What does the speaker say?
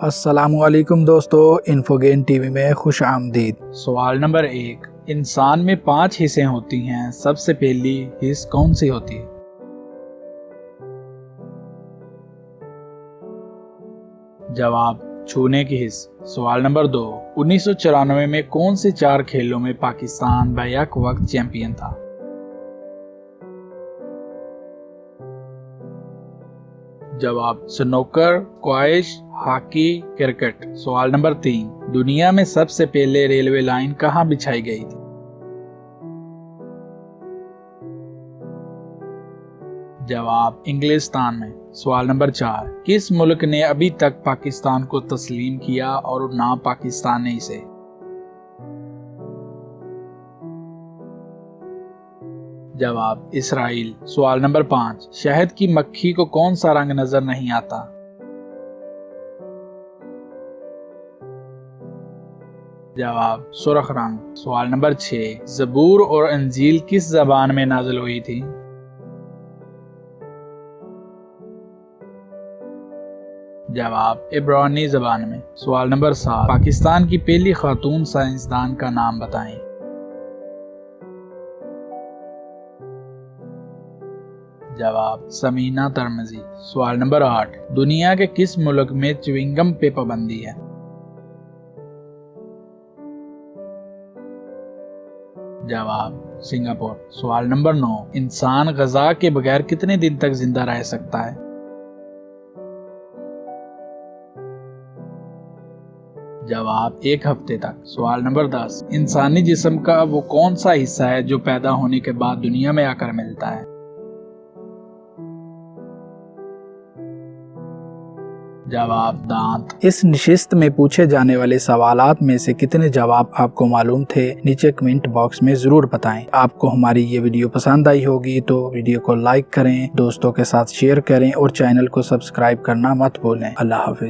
السلام علیکم دوستو، انفوگین ٹی وی میں خوش آمدید۔ سوال نمبر 1، انسان میں 5 حصیں ہوتی ہیں، سب سے پہلی حص کون سی ہوتی ہے؟ جواب، چھونے کی حص۔ سوال نمبر 2، 1994 میں کون سے 4 کھیلوں میں پاکستان بیک وقت چیمپئن تھا؟ جواب، سنوکر، اسکواش، ہاکی، کرکٹ۔ سوال نمبر 3، دنیا میں سب سے پہلے ریلوے لائن کہاں بچھائی گئی تھی؟ جواب، انگلستان میں۔ سوال نمبر 4، کس ملک نے ابھی تک پاکستان کو تسلیم کیا اور نہ پاکستان نے اسے؟ جواب، اسرائیل۔ سوال نمبر 5، شہد کی مکھی کو کون سا رنگ نظر نہیں آتا؟ جواب، سرخ رنگ۔ سوال نمبر 6، زبور اور انجیل کس زبان میں نازل ہوئی تھی؟ جواب، عبرانی زبان میں۔ سوال نمبر 7، پاکستان کی پہلی خاتون سائنسدان کا نام بتائیں۔ جواب، سمینہ ترمذی۔ سوال نمبر 8، دنیا کے کس ملک میں چیونگم پہ پابندی ہے؟ جواب، سنگاپور۔ سوال نمبر 9، انسان غذا کے بغیر کتنے دن تک زندہ رہ سکتا ہے؟ جواب، 1 ہفتے تک۔ سوال نمبر 10، انسانی جسم کا وہ کون سا حصہ ہے جو پیدا ہونے کے بعد دنیا میں آ کر ملتا ہے؟ جواب، دانت۔ اس نشست میں پوچھے جانے والے سوالات میں سے کتنے جواب آپ کو معلوم تھے نیچے کمنٹ باکس میں ضرور بتائیں۔ آپ کو ہماری یہ ویڈیو پسند آئی ہوگی تو ویڈیو کو لائک کریں، دوستوں کے ساتھ شیئر کریں اور چینل کو سبسکرائب کرنا مت بھولیں۔ اللہ حافظ۔